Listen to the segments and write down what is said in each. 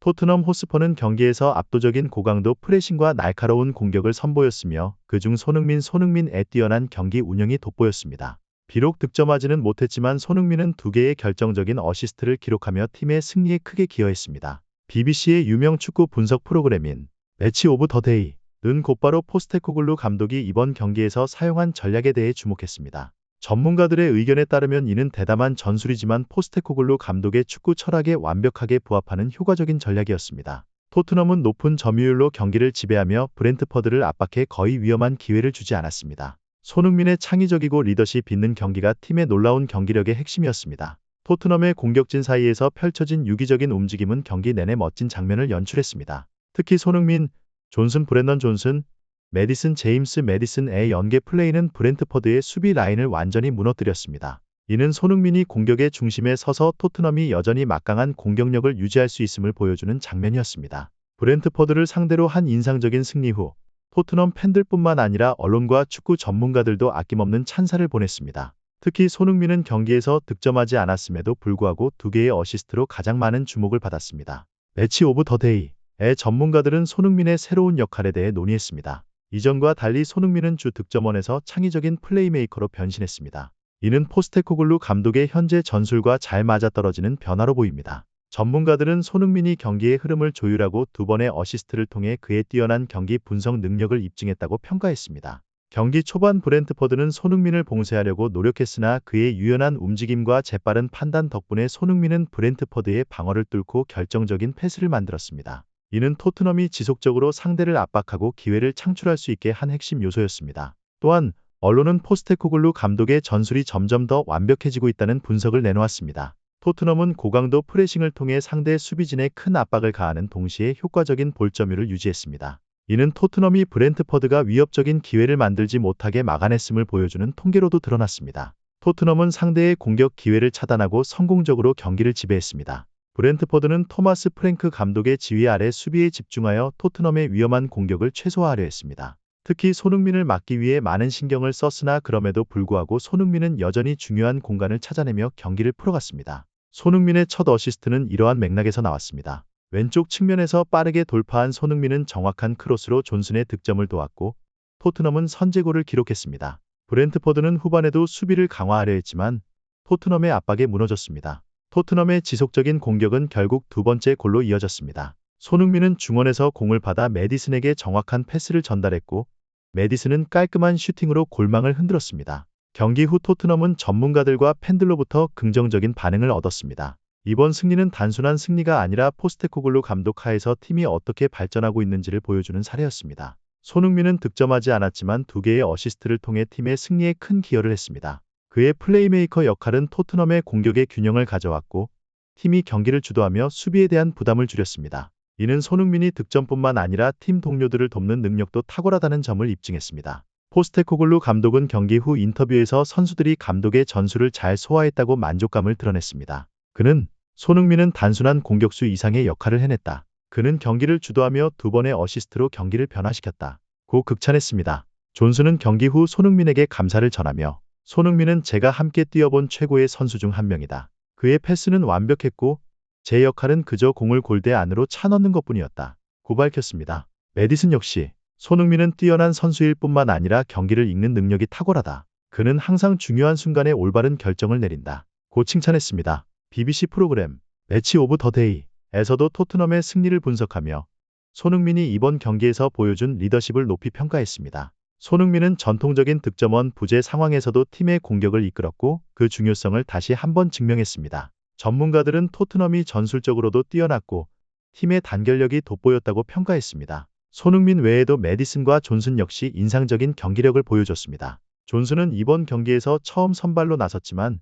토트넘 호스퍼는 경기에서 압도적인 고강도 프레싱과 날카로운 공격을 선보였으며 그중 손흥민의 뛰어난 경기 운영이 돋보였습니다. 비록 득점하지는 못했지만 손흥민은 2개의 결정적인 어시스트를 기록하며 팀의 승리에 크게 기여했습니다. BBC의 유명 축구 분석 프로그램인 매치 오브 더 데이는 곧바로 포스테코글루 감독이 이번 경기에서 사용한 전략에 대해 주목했습니다. 전문가들의 의견에 따르면 이는 대담한 전술이지만 포스테코글루 감독의 축구 철학에 완벽하게 부합하는 효과적인 전략이었습니다. 토트넘은 높은 점유율로 경기를 지배하며 브렌트퍼드를 압박해 거의 위험한 기회를 주지 않았습니다. 손흥민의 창의적이고 리더십 있는 경기가 팀의 놀라운 경기력의 핵심이었습니다. 토트넘의 공격진 사이에서 펼쳐진 유기적인 움직임은 경기 내내 멋진 장면을 연출했습니다. 특히 손흥민, 브렌던 존슨, 제임스 매디슨의 연계 플레이는 브렌트퍼드의 수비 라인을 완전히 무너뜨렸습니다. 이는 손흥민이 공격의 중심에 서서 토트넘이 여전히 막강한 공격력을 유지할 수 있음을 보여주는 장면이었습니다. 브렌트퍼드를 상대로 한 인상적인 승리 후 토트넘 팬들뿐만 아니라 언론과 축구 전문가들도 아낌없는 찬사를 보냈습니다. 특히 손흥민은 경기에서 득점하지 않았음에도 불구하고 2개의 어시스트로 가장 많은 주목을 받았습니다. 매치 오브 더 데이의 전문가들은 손흥민의 새로운 역할에 대해 논의했습니다. 이전과 달리 손흥민은 주 득점원에서 창의적인 플레이메이커로 변신했습니다. 이는 포스테코글루 감독의 현재 전술과 잘 맞아떨어지는 변화로 보입니다. 전문가들은 손흥민이 경기의 흐름을 조율하고 2번의 어시스트를 통해 그의 뛰어난 경기 분석 능력을 입증했다고 평가했습니다. 경기 초반 브렌트퍼드는 손흥민을 봉쇄하려고 노력했으나 그의 유연한 움직임과 재빠른 판단 덕분에 손흥민은 브렌트퍼드의 방어를 뚫고 결정적인 패스를 만들었습니다. 이는 토트넘이 지속적으로 상대를 압박하고 기회를 창출할 수 있게 한 핵심 요소였습니다. 또한 언론은 포스테코글루 감독의 전술이 점점 더 완벽해지고 있다는 분석을 내놓았습니다. 토트넘은 고강도 프레싱을 통해 상대 수비진에 큰 압박을 가하는 동시에 효과적인 볼점유를 유지했습니다. 이는 토트넘이 브렌트퍼드가 위협적인 기회를 만들지 못하게 막아냈음을 보여주는 통계로도 드러났습니다. 토트넘은 상대의 공격 기회를 차단하고 성공적으로 경기를 지배했습니다. 브렌트퍼드는 토마스 프랭크 감독의 지휘 아래 수비에 집중하여 토트넘의 위험한 공격을 최소화하려 했습니다. 특히 손흥민을 막기 위해 많은 신경을 썼으나 그럼에도 불구하고 손흥민은 여전히 중요한 공간을 찾아내며 경기를 풀어갔습니다. 손흥민의 첫 어시스트는 이러한 맥락에서 나왔습니다. 왼쪽 측면에서 빠르게 돌파한 손흥민은 정확한 크로스로 존슨의 득점을 도왔고 토트넘은 선제골을 기록했습니다. 브렌트퍼드는 후반에도 수비를 강화하려 했지만 토트넘의 압박에 무너졌습니다. 토트넘의 지속적인 공격은 결국 2번째 골로 이어졌습니다. 손흥민은 중원에서 공을 받아 매디슨에게 정확한 패스를 전달했고 매디슨은 깔끔한 슈팅으로 골망을 흔들었습니다. 경기 후 토트넘은 전문가들과 팬들로부터 긍정적인 반응을 얻었습니다. 이번 승리는 단순한 승리가 아니라 포스테코글루 감독 하에서 팀이 어떻게 발전하고 있는지를 보여주는 사례였습니다. 손흥민은 득점하지 않았지만 2개의 어시스트를 통해 팀의 승리에 큰 기여를 했습니다. 그의 플레이메이커 역할은 토트넘의 공격의 균형을 가져왔고 팀이 경기를 주도하며 수비에 대한 부담을 줄였습니다. 이는 손흥민이 득점뿐만 아니라 팀 동료들을 돕는 능력도 탁월하다는 점을 입증했습니다. 포스테코글루 감독은 경기 후 인터뷰에서 선수들이 감독의 전술을 잘 소화했다고 만족감을 드러냈습니다. 그는 손흥민은 단순한 공격수 이상의 역할을 해냈다. 그는 경기를 주도하며 2번의 어시스트로 경기를 변화시켰다. 고 극찬했습니다. 존슨은 경기 후 손흥민에게 감사를 전하며 손흥민은 제가 함께 뛰어본 최고의 선수 중 한 명이다. 그의 패스는 완벽했고 제 역할은 그저 공을 골대 안으로 차 넣는 것뿐이었다. 고 밝혔습니다. 매디슨 역시 손흥민은 뛰어난 선수일 뿐만 아니라 경기를 읽는 능력이 탁월하다. 그는 항상 중요한 순간에 올바른 결정을 내린다. 고 칭찬했습니다. BBC 프로그램 매치 오브 더 데이에서도 토트넘의 승리를 분석하며 손흥민이 이번 경기에서 보여준 리더십을 높이 평가했습니다. 손흥민은 전통적인 득점원 부재 상황에서도 팀의 공격을 이끌었고 그 중요성을 다시 한번 증명했습니다. 전문가들은 토트넘이 전술적으로도 뛰어났고 팀의 단결력이 돋보였다고 평가했습니다. 손흥민 외에도 매디슨과 존슨 역시 인상적인 경기력을 보여줬습니다. 존슨은 이번 경기에서 처음 선발로 나섰지만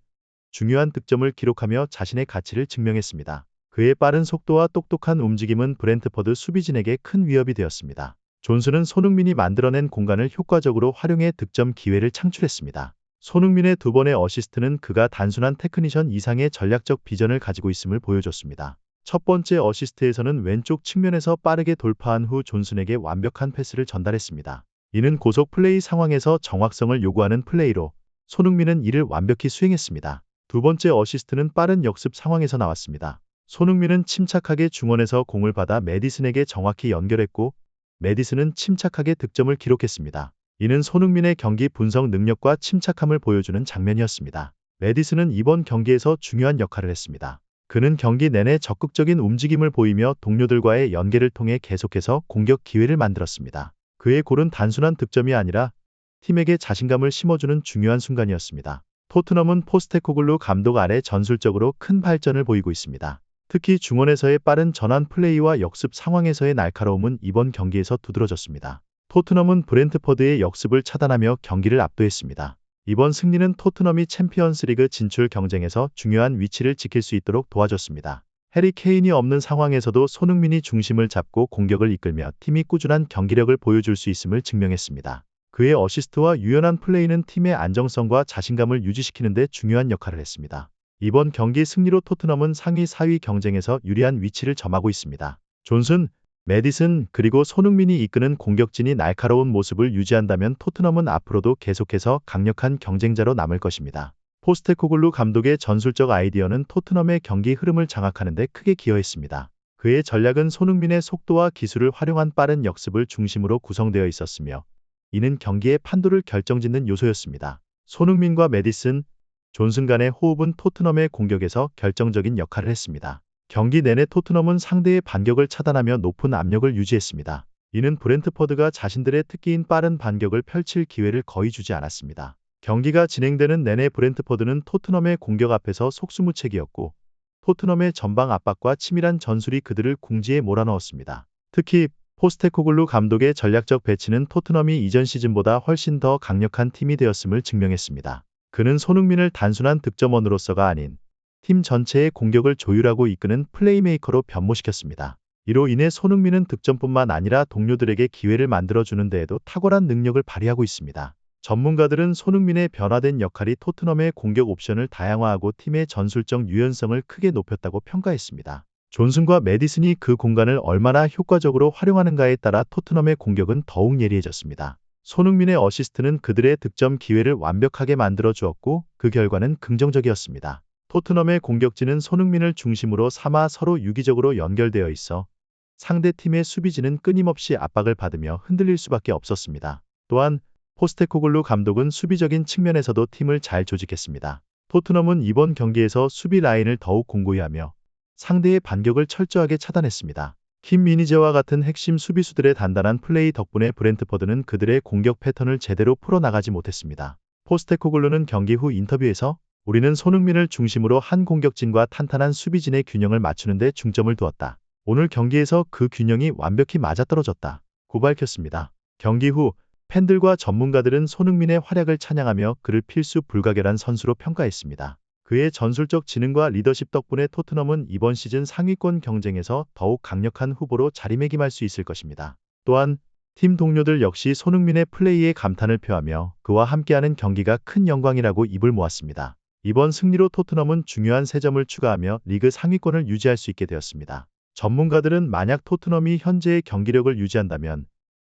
중요한 득점을 기록하며 자신의 가치를 증명했습니다. 그의 빠른 속도와 똑똑한 움직임은 브렌트퍼드 수비진에게 큰 위협이 되었습니다. 존슨은 손흥민이 만들어낸 공간을 효과적으로 활용해 득점 기회를 창출했습니다. 손흥민의 2번의 어시스트는 그가 단순한 테크니션 이상의 전략적 비전을 가지고 있음을 보여줬습니다. 첫 번째 어시스트에서는 왼쪽 측면에서 빠르게 돌파한 후 존슨에게 완벽한 패스를 전달했습니다. 이는 고속 플레이 상황에서 정확성을 요구하는 플레이로 손흥민은 이를 완벽히 수행했습니다. 2번째 어시스트는 빠른 역습 상황에서 나왔습니다. 손흥민은 침착하게 중원에서 공을 받아 메디슨에게 정확히 연결했고 메디슨은 침착하게 득점을 기록했습니다. 이는 손흥민의 경기 분석 능력과 침착함을 보여주는 장면이었습니다. 메디슨은 이번 경기에서 중요한 역할을 했습니다. 그는 경기 내내 적극적인 움직임을 보이며 동료들과의 연계를 통해 계속해서 공격 기회를 만들었습니다. 그의 골은 단순한 득점이 아니라 팀에게 자신감을 심어주는 중요한 순간이었습니다. 토트넘은 포스테코글루 감독 아래 전술적으로 큰 발전을 보이고 있습니다. 특히 중원에서의 빠른 전환 플레이와 역습 상황에서의 날카로움은 이번 경기에서 두드러졌습니다. 토트넘은 브렌트퍼드의 역습을 차단하며 경기를 압도했습니다. 이번 승리는 토트넘이 챔피언스리그 진출 경쟁에서 중요한 위치를 지킬 수 있도록 도와줬습니다. 해리 케인이 없는 상황에서도 손흥민이 중심을 잡고 공격을 이끌며 팀이 꾸준한 경기력을 보여줄 수 있음을 증명했습니다. 그의 어시스트와 유연한 플레이는 팀의 안정성과 자신감을 유지시키는 데 중요한 역할을 했습니다. 이번 경기 승리로 토트넘은 상위 4위 경쟁에서 유리한 위치를 점하고 있습니다. 존슨, 메디슨 그리고 손흥민이 이끄는 공격진이 날카로운 모습을 유지한다면 토트넘은 앞으로도 계속해서 강력한 경쟁자로 남을 것입니다. 포스테코글루 감독의 전술적 아이디어는 토트넘의 경기 흐름을 장악하는 데 크게 기여했습니다. 그의 전략은 손흥민의 속도와 기술을 활용한 빠른 역습을 중심으로 구성되어 있었으며 이는 경기의 판도를 결정짓는 요소였습니다. 손흥민과 메디슨, 존슨 간의 호흡은 토트넘의 공격에서 결정적인 역할을 했습니다. 경기 내내 토트넘은 상대의 반격을 차단하며 높은 압력을 유지했습니다. 이는 브렌트퍼드가 자신들의 특기인 빠른 반격을 펼칠 기회를 거의 주지 않았습니다. 경기가 진행되는 내내 브렌트퍼드는 토트넘의 공격 앞에서 속수무책이었고 토트넘의 전방 압박과 치밀한 전술이 그들을 궁지에 몰아넣었습니다. 특히 포스테코글루 감독의 전략적 배치는 토트넘이 이전 시즌보다 훨씬 더 강력한 팀이 되었음을 증명했습니다. 그는 손흥민을 단순한 득점원으로서가 아닌 팀 전체의 공격을 조율하고 이끄는 플레이메이커로 변모시켰습니다. 이로 인해 손흥민은 득점뿐만 아니라 동료들에게 기회를 만들어주는 데에도 탁월한 능력을 발휘하고 있습니다. 전문가들은 손흥민의 변화된 역할이 토트넘의 공격 옵션을 다양화하고 팀의 전술적 유연성을 크게 높였다고 평가했습니다. 존슨과 메디슨이 그 공간을 얼마나 효과적으로 활용하는가에 따라 토트넘의 공격은 더욱 예리해졌습니다. 손흥민의 어시스트는 그들의 득점 기회를 완벽하게 만들어 주었고 그 결과는 긍정적이었습니다. 토트넘의 공격진은 손흥민을 중심으로 삼아 서로 유기적으로 연결되어 있어 상대팀의 수비진은 끊임없이 압박을 받으며 흔들릴 수밖에 없었습니다. 또한 포스테코글루 감독은 수비적인 측면에서도 팀을 잘 조직했습니다. 토트넘은 이번 경기에서 수비 라인을 더욱 공고히 하며 상대의 반격을 철저하게 차단했습니다. 킴 미니제와 같은 핵심 수비수들의 단단한 플레이 덕분에 브렌트퍼드는 그들의 공격 패턴을 제대로 풀어나가지 못했습니다. 포스테코글루는 경기 후 인터뷰에서 우리는 손흥민을 중심으로 한 공격진과 탄탄한 수비진의 균형을 맞추는 데 중점을 두었다. 오늘 경기에서 그 균형이 완벽히 맞아떨어졌다. 고 밝혔습니다. 경기 후 팬들과 전문가들은 손흥민의 활약을 찬양하며 그를 필수 불가결한 선수로 평가했습니다. 그의 전술적 지능과 리더십 덕분에 토트넘은 이번 시즌 상위권 경쟁에서 더욱 강력한 후보로 자리매김할 수 있을 것입니다. 또한 팀 동료들 역시 손흥민의 플레이에 감탄을 표하며 그와 함께하는 경기가 큰 영광이라고 입을 모았습니다. 이번 승리로 토트넘은 중요한 3점을 추가하며 리그 상위권을 유지할 수 있게 되었습니다. 전문가들은 만약 토트넘이 현재의 경기력을 유지한다면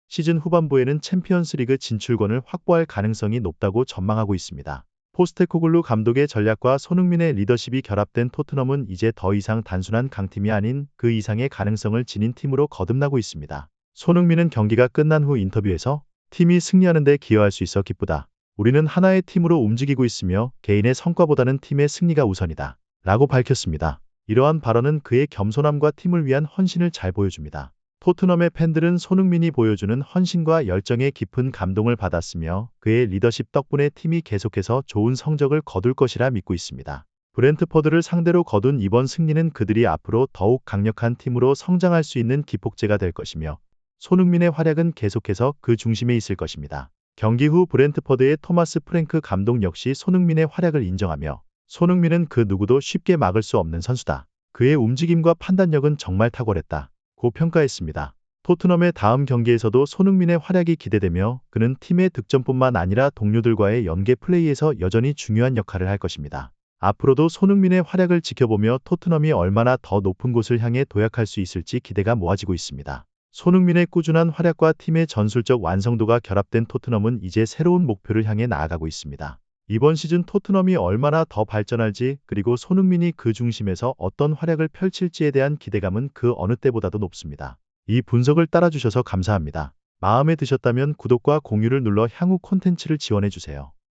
시즌 후반부에는 챔피언스리그 진출권을 확보할 가능성이 높다고 전망하고 있습니다. 포스테코글루 감독의 전략과 손흥민의 리더십이 결합된 토트넘은 이제 더 이상 단순한 강팀이 아닌 그 이상의 가능성을 지닌 팀으로 거듭나고 있습니다. 손흥민은 경기가 끝난 후 인터뷰에서 팀이 승리하는 데 기여할 수 있어 기쁘다. 우리는 하나의 팀으로 움직이고 있으며 개인의 성과보다는 팀의 승리가 우선이다. 라고 밝혔습니다. 이러한 발언은 그의 겸손함과 팀을 위한 헌신을 잘 보여줍니다. 토트넘의 팬들은 손흥민이 보여주는 헌신과 열정에 깊은 감동을 받았으며 그의 리더십 덕분에 팀이 계속해서 좋은 성적을 거둘 것이라 믿고 있습니다. 브렌트퍼드를 상대로 거둔 이번 승리는 그들이 앞으로 더욱 강력한 팀으로 성장할 수 있는 기폭제가 될 것이며 손흥민의 활약은 계속해서 그 중심에 있을 것입니다. 경기 후 브렌트퍼드의 토마스 프랭크 감독 역시 손흥민의 활약을 인정하며 손흥민은 그 누구도 쉽게 막을 수 없는 선수다. 그의 움직임과 판단력은 정말 탁월했다. 고 평가했습니다. 토트넘의 다음 경기에서도 손흥민의 활약이 기대되며 그는 팀의 득점뿐만 아니라 동료들과의 연계 플레이에서 여전히 중요한 역할을 할 것입니다. 앞으로도 손흥민의 활약을 지켜보며 토트넘이 얼마나 더 높은 곳을 향해 도약할 수 있을지 기대가 모아지고 있습니다. 손흥민의 꾸준한 활약과 팀의 전술적 완성도가 결합된 토트넘은 이제 새로운 목표를 향해 나아가고 있습니다. 이번 시즌 토트넘이 얼마나 더 발전할지 그리고 손흥민이 그 중심에서 어떤 활약을 펼칠지에 대한 기대감은 그 어느 때보다도 높습니다. 이 분석을 따라주셔서 감사합니다. 마음에 드셨다면 구독과 공유를 눌러 향후 콘텐츠를 지원해주세요.